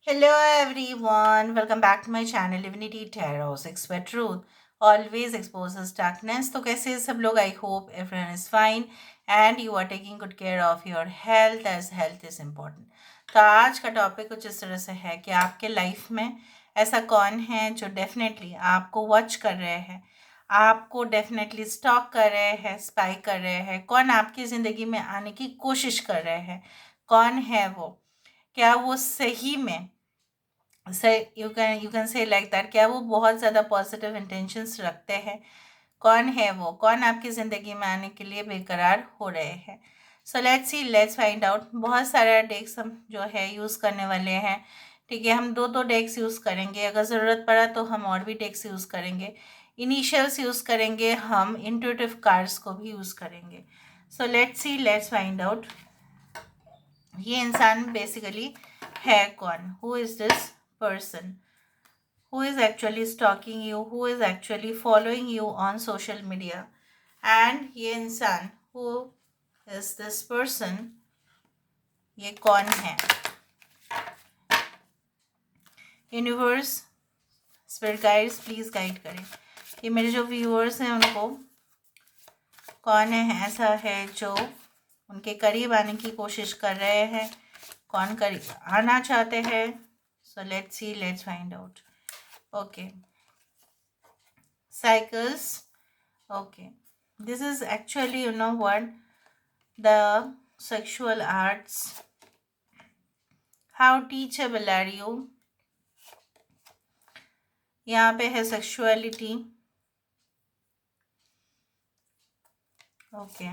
Hello everyone, welcome back to my channel Divinity Tarot 6 where truth always exposes darkness. तो कैसे हैं सब लोग? I hope everyone is fine and you are taking good care of your health as health is important. तो आज का topic कुछ इस तरह से है कि आपके लाइफ में ऐसा कौन है जो डेफिनेटली आपको वॉच कर रहे हैं, आपको डेफिनेटली स्टॉक कर रहे हैं, स्पाई कर रहे हैं, कौन आपकी ज़िंदगी में आने की कोशिश कर रहे हैं, कौन है वो, क्या वो सही में से you can say like that, क्या वो बहुत ज़्यादा पॉजिटिव इंटेंशंस रखते हैं, कौन है वो, कौन आपकी ज़िंदगी में आने के लिए बेकरार हो रहे हैं. So let's C, let's find out. बहुत सारा डेक्स हम जो है यूज़ करने वाले हैं. ठीक है, हम दो दो डेक्स यूज़ करेंगे, अगर ज़रूरत पड़ा तो हम और भी डेक्स यूज़ करेंगे, इनिशियल्स यूज़ करेंगे, हम इंट्यूटिव कार्ड्स को भी यूज़ करेंगे. सो let's C, let's find out ये इंसान बेसिकली है कौन, who is this person who is actually stalking you, who is actually following you on social media. And ये इंसान, who is this person, ये कौन है. Universe, spirit guides please guide करें. ये मेरे जो व्यूअर्स हैं उनको कौन है ऐसा है जो उनके करीब आने की कोशिश कर रहे हैं, कौन करीब आना चाहते हैं. So let's C, let's find out. Okay, cycles. Okay, this is actually, you know what, the sexual arts. How teachable are you? यहाँ पे है सेक्सुअलिटी. ओके,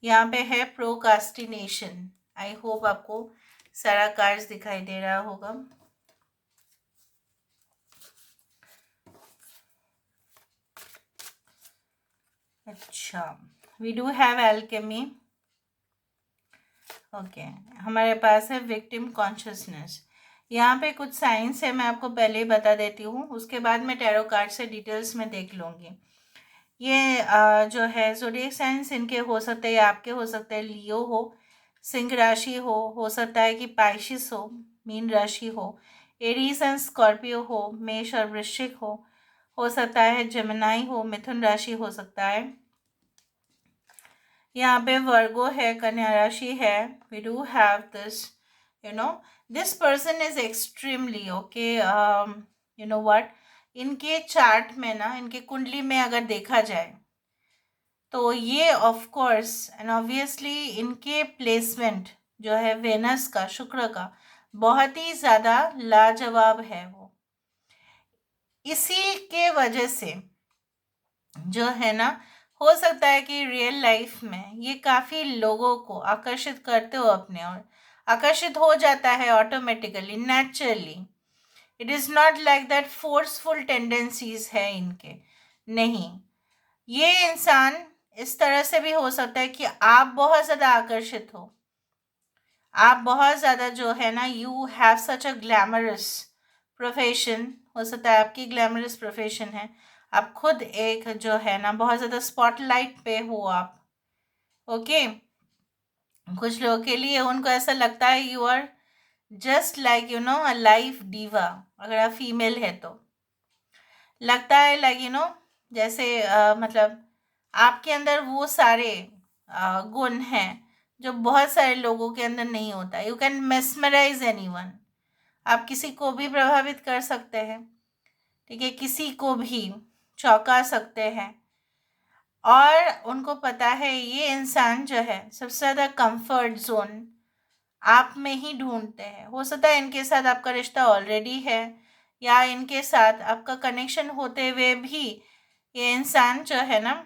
यहाँ पे है प्रोकास्टिनेशन. आई होप आपको सारा कार्ड्स दिखाई दे रहा होगा. अच्छा, we do have alchemy. Okay, हमारे पास है विक्टिम कॉन्शियसनेस. यहाँ पे कुछ साइंस है, मैं आपको पहले ही बता देती हूँ, उसके बाद मैं टैरो कार्ड से डिटेल्स में देख लूँगी. ये जो है ज़ोडिएक साइंस इनके हो सकते हैं, आपके हो सकते हैं लियो हो, सिंह राशि हो सकता है कि पाइशिस मीन राशि हो, एरीज एंड स्कॉर्पियो हो, मेष और वृश्चिक हो सकता है जेमिनाई हो, मिथुन राशि हो सकता है. यहाँ पे वर्गो है, कन्या राशि है. We do have this, you know, this person is extremely okay. You know what, इनके चार्ट में ना, इनके कुंडली में अगर देखा जाए तो ये ऑफ कोर्स एंड ऑब्वियसली इनके प्लेसमेंट जो है वेनस का, शुक्र का, बहुत ही ज़्यादा लाजवाब है. वो इसी के वजह से जो है ना, हो सकता है कि रियल लाइफ में ये काफ़ी लोगों को आकर्षित करते हो अपने और आकर्षित हो जाता है automatically, naturally. It is not like that forceful tendencies है इनके, नहीं. ये इंसान इस तरह से भी हो सकता है कि आप बहुत ज़्यादा आकर्षित हो, आप बहुत ज़्यादा जो है ना, you have such a glamorous profession. हो सकता है आपकी ग्लैमरस प्रोफेशन है, आप खुद एक जो है ना बहुत ज़्यादा स्पॉटलाइट पे हो आप. ओके, कुछ लोगों के लिए उनको ऐसा लगता है you are just like, you know, a life diva. अगर आप फीमेल है तो लगता है लाइक, यू नो, जैसे मतलब आपके अंदर वो सारे गुण हैं जो बहुत सारे लोगों के अंदर नहीं होता. You can mesmerise anyone. आप किसी को भी प्रभावित कर सकते हैं, ठीक है, किसी को भी चौंका सकते हैं. और उनको पता है ये इंसान जो है सबसे ज़्यादा कंफर्ट जोन आप में ही ढूंढते हैं. हो सकता है इनके साथ आपका रिश्ता ऑलरेडी है, या इनके साथ आपका कनेक्शन होते हुए भी ये इंसान जो है ना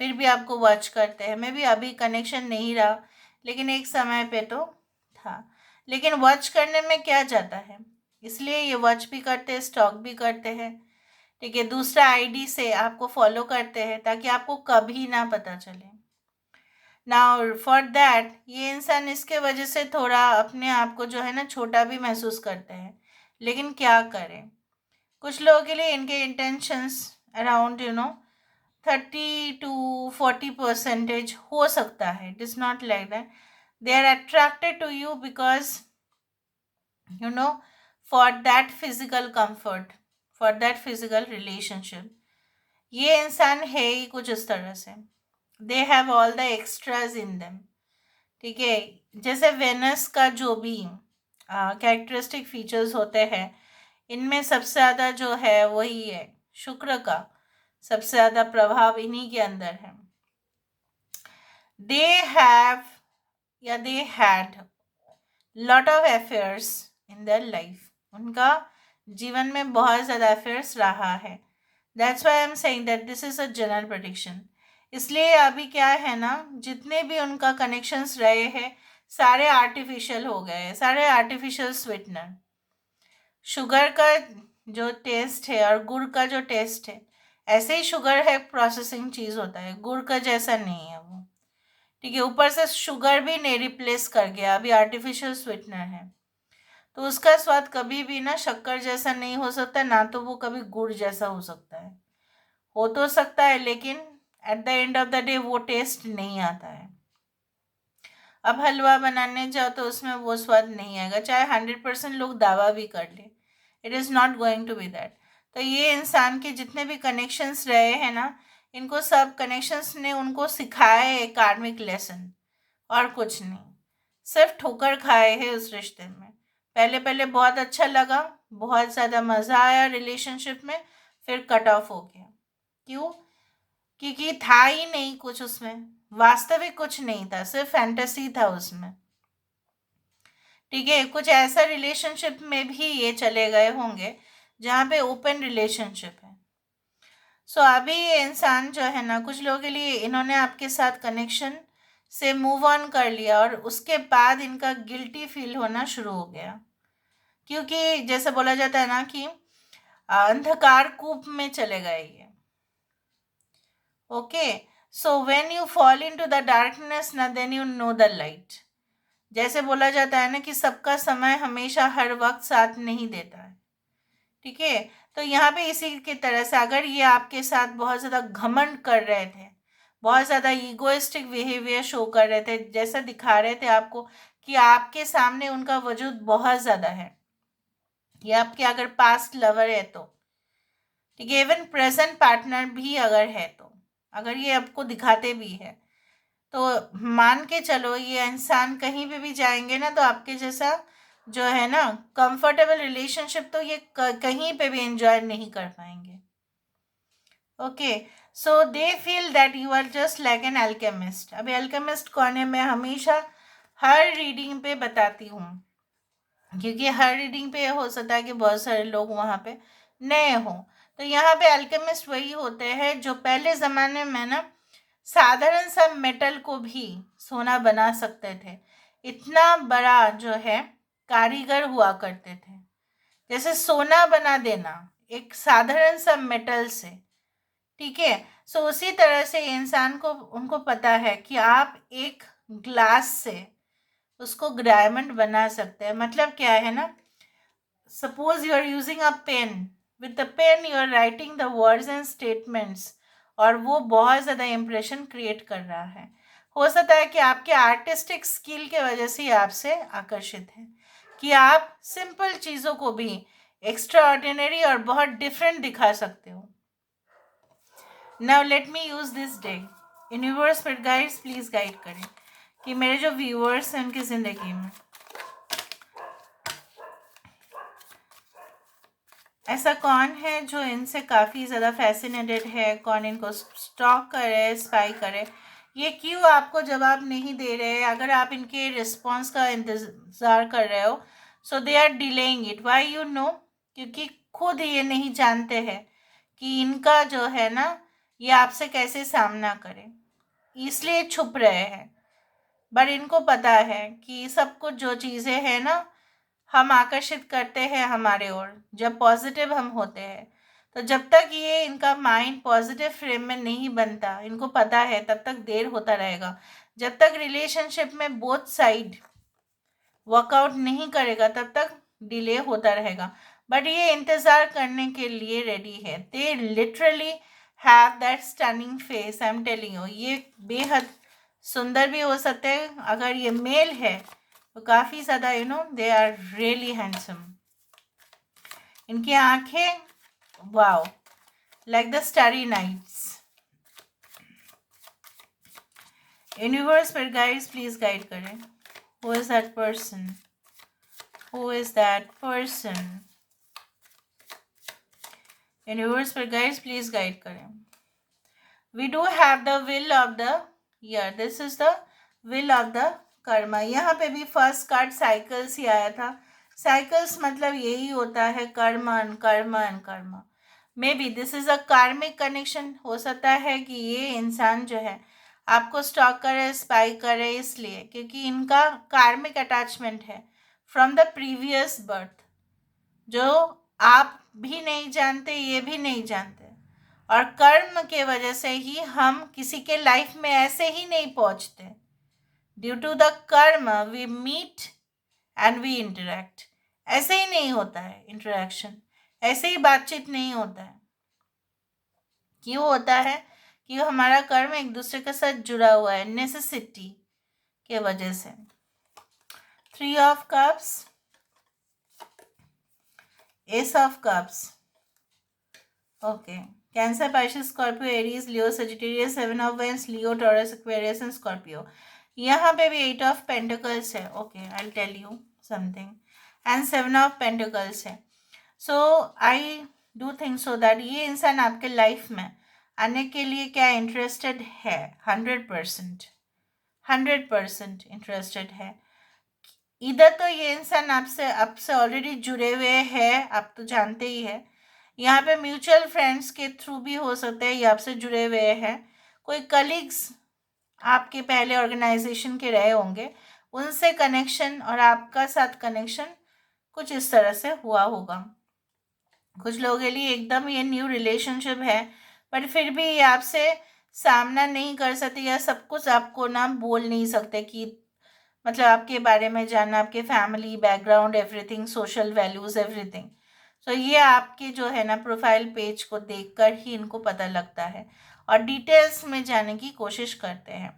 फिर भी आपको वॉच करते हैं. मे बी अभी कनेक्शन नहीं रहा, लेकिन एक समय पे तो था. लेकिन वॉच करने में क्या जाता है, इसलिए ये वॉच भी करते हैं, स्टॉक भी करते हैं. ठीक है, दूसरा आईडी से आपको फॉलो करते हैं ताकि आपको कभी ना पता चले. नाउ फॉर दैट ये इंसान इसके वजह से थोड़ा अपने आप को जो है ना छोटा भी महसूस करते हैं. लेकिन क्या करें, कुछ लोगों के लिए इनके intentions around, you know, 30 to 40% हो सकता है. It is not like that. They are attracted to you because you know, for that physical comfort, for that physical relationship. ये इंसान है ही कुछ इस तरह से, they have all the extras in them. ठीक है, जैसे वेनस का जो भी कैरेक्टरिस्टिक फीचर्स होते हैं, इनमें सबसे ज़्यादा जो है वही है, शुक्र का सबसे ज़्यादा प्रभाव इन्हीं के अंदर है। दे हैव या they had lot of affairs in their life, उनका जीवन में बहुत ज़्यादा अफेयर्स रहा है। That's why I am saying that this is a general prediction. इसलिए अभी क्या है ना, जितने भी उनका कनेक्शंस रहे हैं सारे आर्टिफिशियल हो गए हैं, सारे आर्टिफिशियल स्वीटनर। शुगर का जो टेस्ट है और गुड़ का जो टेस्ट है, ऐसे ही शुगर है प्रोसेसिंग चीज़ होता है, गुड़ का जैसा नहीं है वो। ठीक है, ऊपर से शुगर भी नहीं रिप्लेस कर गया, अभी आर्टिफिशियल स्वीटनर है, तो उसका स्वाद कभी भी ना शक्कर जैसा नहीं हो सकता, ना तो वो कभी गुड़ जैसा हो सकता है। हो तो सकता है लेकिन at the end of the day वो टेस्ट नहीं आता है। अब हलवा बनाने जाओ तो उसमें वो स्वाद नहीं आएगा, चाहे 100% लोग दावा भी कर ले, it is not going to be that. तो ये इंसान के जितने भी कनेक्शंस रहे हैं ना, इनको सब कनेक्शंस ने उनको सिखाया है एक कार्मिक लेसन, और कुछ नहीं। सिर्फ ठोकर खाए हैं उस रिश्ते में। पहले पहले बहुत अच्छा लगा, बहुत ज़्यादा मज़ा आया रिलेशनशिप में, फिर कट ऑफ हो गया। क्यों? क्योंकि था ही नहीं कुछ उसमें, वास्तविक कुछ नहीं था, सिर्फ फैंटेसी था उसमें। ठीक है, कुछ ऐसा रिलेशनशिप में भी ये चले गए होंगे जहाँ पे ओपन रिलेशनशिप है। सो अभी ये इंसान जो है ना, कुछ लोगों के लिए इन्होंने आपके साथ कनेक्शन से मूव ऑन कर लिया और उसके बाद इनका गिल्टी फील होना शुरू हो गया। क्योंकि जैसे बोला जाता है ना कि अंधकार कूप में चले गए ये। Okay, so when you fall into the darkness ना, then you know the light. जैसे बोला जाता है ना कि सबका समय हमेशा हर वक्त साथ नहीं देता है। ठीक है, तो यहाँ पे इसी की तरह से अगर ये आपके साथ बहुत ज़्यादा घमंड कर रहे थे, बहुत ज़्यादा ईगोइस्टिक बिहेवियर शो कर रहे थे, जैसा दिखा रहे थे आपको कि आपके सामने उनका वजूद बहुत ज़्यादा है, ये आपके अगर पास्ट लवर है तो, ठीक है, इवन प्रेजेंट पार्टनर भी अगर है तो, अगर ये आपको दिखाते भी है, तो मान के चलो ये इंसान कहीं पे भी जाएंगे ना, तो आपके जैसा जो है ना कंफर्टेबल रिलेशनशिप तो ये कहीं पे भी एंजॉय नहीं कर पाएंगे। Okay, so they feel that you are just like an alchemist. अभी एल्केमिस्ट कौन है, मैं हमेशा हर रीडिंग पे बताती हूँ, क्योंकि हर रीडिंग पे हो सकता है कि बहुत सारे लोग वहाँ पे नए हों। तो यहाँ पे अल्केमिस्ट वही होते हैं जो पहले ज़माने में ना साधारण सा मेटल को भी सोना बना सकते थे, इतना बड़ा जो है कारीगर हुआ करते थे। जैसे सोना बना देना एक साधारण सा मेटल से। ठीक है, सो उसी तरह से इंसान को उनको पता है कि आप एक ग्लास से उसको डायमंड बना सकते हैं। मतलब क्या है ना, suppose you are using a pen, with the pen you are writing the words and statements, और वो बहुत ज़्यादा इम्प्रेशन क्रिएट कर रहा है। हो सकता है कि आपके आर्टिस्टिक स्किल के वजह से आपसे आकर्षित है, कि आप सिंपल चीज़ों को भी एक्स्ट्रा ऑर्डिनरी और बहुत डिफरेंट दिखा सकते हो। Now let me use this day, universe पर गाइड्स प्लीज़ गाइड करें कि मेरे जो व्यूअर्स हैं उनकी ज़िंदगी में ऐसा कौन है जो इनसे काफ़ी ज़्यादा फैसिनेटेड है, कौन इनको स्टॉक करे, स्पाई करे, ये क्यों आपको जवाब नहीं दे रहे। अगर आप इनके रिस्पॉन्स का इंतज़ार कर रहे हो, so they are delaying it. Why you know, क्योंकि खुद ये नहीं जानते हैं कि इनका जो है ना ये आपसे कैसे सामना करें, इसलिए छुप रहे हैं। बट इनको पता है कि सब कुछ जो चीज़ें हैं ना हम आकर्षित करते हैं हमारे ओर, जब पॉजिटिव हम होते हैं, तो जब तक ये इनका माइंड पॉजिटिव फ्रेम में नहीं बनता, इनको पता है तब तक देर होता रहेगा। जब तक रिलेशनशिप में बोथ साइड वर्कआउट नहीं करेगा तब तक डिले होता रहेगा। बट ये इंतज़ार करने के लिए रेडी है। They literally have that stunning face, I am telling you. ये बेहद सुंदर भी हो सकते हैं, अगर ये मेल है तो काफ़ी ज़्यादा दे आर रियली हैंडसम। इनकी आंखें wow, like the starry nights. Universe पर गाइड्स प्लीज गाइड करें। Who is that person? Who is that person? Universe पर गाइड्स प्लीज गाइड करें। We do have the will of the year. This is the will of the Karma. यहाँ पे भी first card cycles ही आया था। Cycles मतलब यही होता है, कर्म कर्म कर्म। May be this is a karmic connection. हो सकता है कि ये इंसान जो है आपको स्टॉक करे, स्पाई करे, इसलिए क्योंकि इनका कार्मिक अटैचमेंट है फ्रॉम द प्रीवियस बर्थ, जो आप भी नहीं जानते, ये भी नहीं जानते। और कर्म के वजह से ही हम किसी के लाइफ में ऐसे ही नहीं पहुंचते। Due to the karma we meet and we interact. ऐसे ही नहीं होता है इंटरेक्शन, ऐसे ही बातचीत नहीं होता है। क्यों होता है? कि हमारा कर्म एक दूसरे के साथ जुड़ा हुआ है, नेसेसिटी के वजह से। 3 of cups, ace of cups. Okay, Cancer, Pisces, Scorpio, Aries, Leo, Sagittarius, 7 of wands, Leo, Taurus, Aquarius and Scorpio. यहाँ पे भी 8 ऑफ पेंटिकल्स है। Okay, I tell you something. And 7 of pentacles है। So I do think so that ये इंसान आपके life में आने के लिए क्या इंटरेस्टेड है? 100% इंटरेस्टेड है। इधर तो ये इंसान आपसे ऑलरेडी जुड़े हुए हैं, आप तो जानते ही है। यहाँ पे म्यूचुअल फ्रेंड्स के थ्रू भी हो सकता है ये आपसे जुड़े हुए हैं। कोई कलीग्स आपके पहले ऑर्गेनाइजेशन के रहे होंगे, उनसे कनेक्शन और आपका साथ कनेक्शन कुछ इस तरह से हुआ होगा। कुछ लोगों के लिए एकदम ये न्यू रिलेशनशिप है, पर फिर भी ये आपसे सामना नहीं कर सकते या सब कुछ आपको ना बोल नहीं सकते कि मतलब आपके बारे में जानना, आपके family background, everything, social values, everything. तो ये आपके जो है ना प्रोफाइल पेज को देखकर ही इनको पता लगता है और डिटेल्स में जाने की कोशिश करते हैं,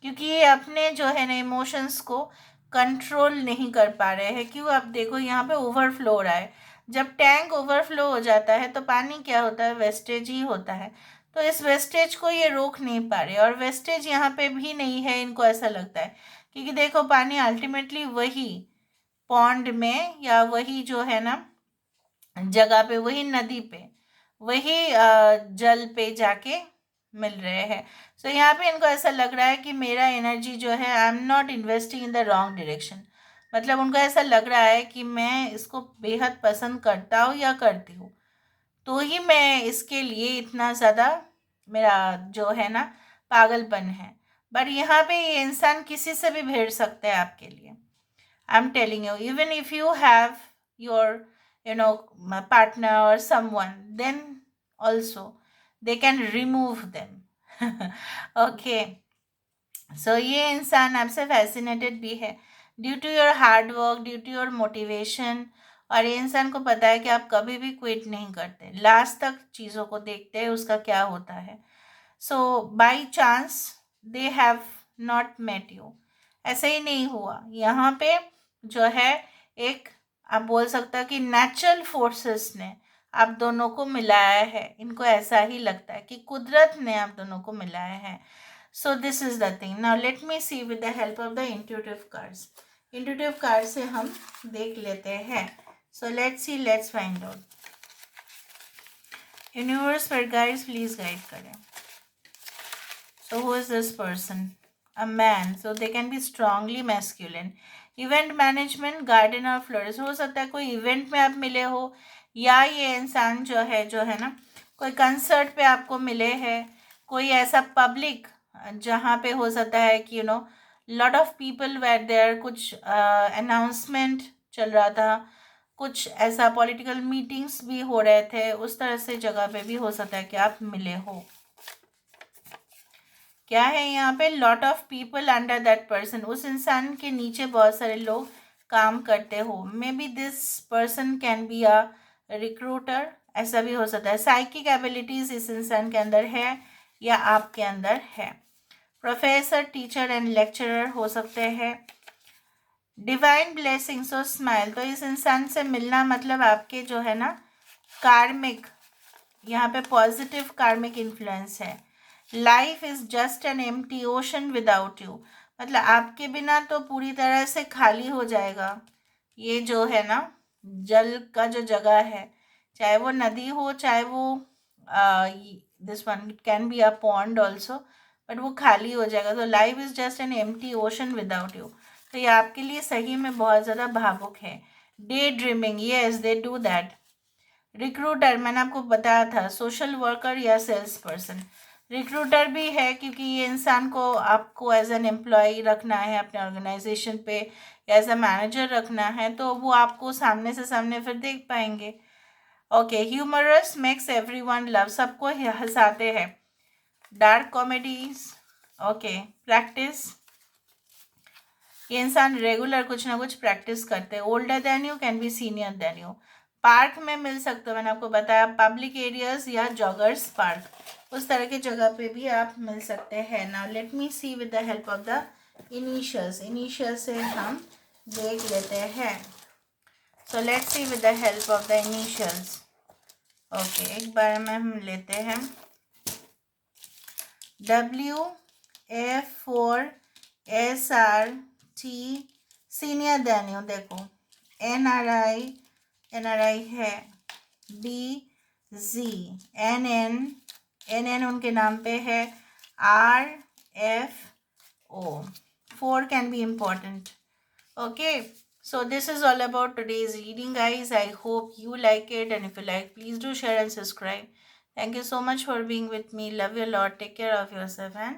क्योंकि ये अपने जो है ना इमोशंस को कंट्रोल नहीं कर पा रहे हैं। क्यों? आप देखो यहाँ पे ओवरफ्लो हो रहा है। जब टैंक ओवरफ्लो हो जाता है तो पानी क्या होता है? वेस्टेज ही होता है। तो इस वेस्टेज को ये रोक नहीं पा रहे, और वेस्टेज यहाँ पे भी नहीं है, इनको ऐसा लगता है। क्योंकि देखो पानी अल्टीमेटली वही पॉन्ड में या वही जो है ना जगह पे, वही नदी पे, वही जल पे जाके मिल रहे हैं। सो यहाँ पे इनको ऐसा लग रहा है कि मेरा एनर्जी जो है I am not investing in the wrong direction. मतलब उनको ऐसा लग रहा है कि मैं इसको बेहद पसंद करता हूँ या करती हूँ, तो ही मैं इसके लिए इतना ज़्यादा मेरा जो है ना पागलपन है। बट यहाँ पे ये इंसान किसी से भी भिड़ सकता है आपके लिए। I am telling you, even if you have your partner or someone, then also they can remove them. Okay, so ये इंसान आपसे फैसिनेटेड भी है due to your hard work, due to your motivation. और ये इंसान को पता है कि आप कभी भी क्विट नहीं करते, लास्ट तक चीज़ों को देखते हैं उसका क्या होता है। So by chance they have not met you, ऐसे ही नहीं हुआ। यहाँ पे जो है एक आप बोल सकते हो कि नेचुरल फोर्सेस ने आप दोनों को मिलाया है। इनको ऐसा ही लगता है कि कुदरत ने आप दोनों को मिलाया है। So this is the thing. Now let me see with the help of the intuitive cards. Intuitive cards से हम देख लेते हैं. So let's see, let's find out. Universe पर guides please guide करें. So who is this person? A man. So they can be strongly masculine. Event management, garden और florist. हो सकता है कोई इवेंट में आप मिले हो, या ये इंसान जो है ना कोई कंसर्ट पे आपको मिले हैं, कोई ऐसा पब्लिक जहाँ पे हो सकता है कि lot of people were there, कुछ अनाउंसमेंट चल रहा था, कुछ ऐसा पॉलिटिकल मीटिंग्स भी हो रहे थे, उस तरह से जगह पे भी हो सकता है कि आप मिले हो। क्या है यहाँ पे? Lot of people under that person. उस इंसान के नीचे बहुत सारे लोग काम करते हो। May be this person can be a recruiter, ऐसा भी हो सकता है। साइकिक एबिलिटीज इस इंसान के अंदर है या आपके अंदर है। प्रोफेसर, टीचर एंड लेक्चरर हो सकते हैं। डिवाइन ब्लेसिंग, सो स्माइल। तो इस इंसान से मिलना मतलब आपके जो है ना कार्मिक, यहाँ पे पॉजिटिव कार्मिक इन्फ्लुएंस है। Life is just an empty ocean without you, मतलब आपके बिना तो पूरी तरह से खाली हो जाएगा ये जो है ना जल का जो जगह है, चाहे वो नदी हो, चाहे वो this one it can be a pond also, but वो खाली हो जाएगा। तो life is just an empty ocean without you. तो ये आपके लिए सही में बहुत ज़्यादा भावुक है। Day dreaming, yes they do that. Recruiter, मैंने आपको बताया था, सोशल वर्कर या सेल्स पर्सन। रिक्रूटर भी है क्योंकि ये इंसान को आपको एज एन एम्प्लॉय रखना है अपने ऑर्गेनाइजेशन पे, या एज अ मैनेजर रखना है, तो वो आपको सामने से सामने फिर देख पाएंगे। Okay, humorous, makes everyone love, सबको हंसाते हैं। Dark comedies, okay. प्रैक्टिस, ये इंसान रेगुलर कुछ ना कुछ प्रैक्टिस करते हैं। Older than you, can be senior then you. Park में मिल सकते हो, मैंने आपको बताया, पब्लिक एरियाज या जॉगर्स पार्क, उस तरह की जगह पे भी आप मिल सकते हैं। Now let me see with the help of the initials. Initial से हम देख लेते हैं। So let's see with the help of the initials. Okay, एक बार में हम लेते हैं WF4SRT, सीनियर देन यू, देखो NRI है, BZ, NN उनके नाम पे है, RFO, 4 can be important. Okay, so this is all about today's reading, guys. I hope you like it, and if you like, please do share and subscribe. Thank you so much for being with me. Love you a lot. Take care of yourself and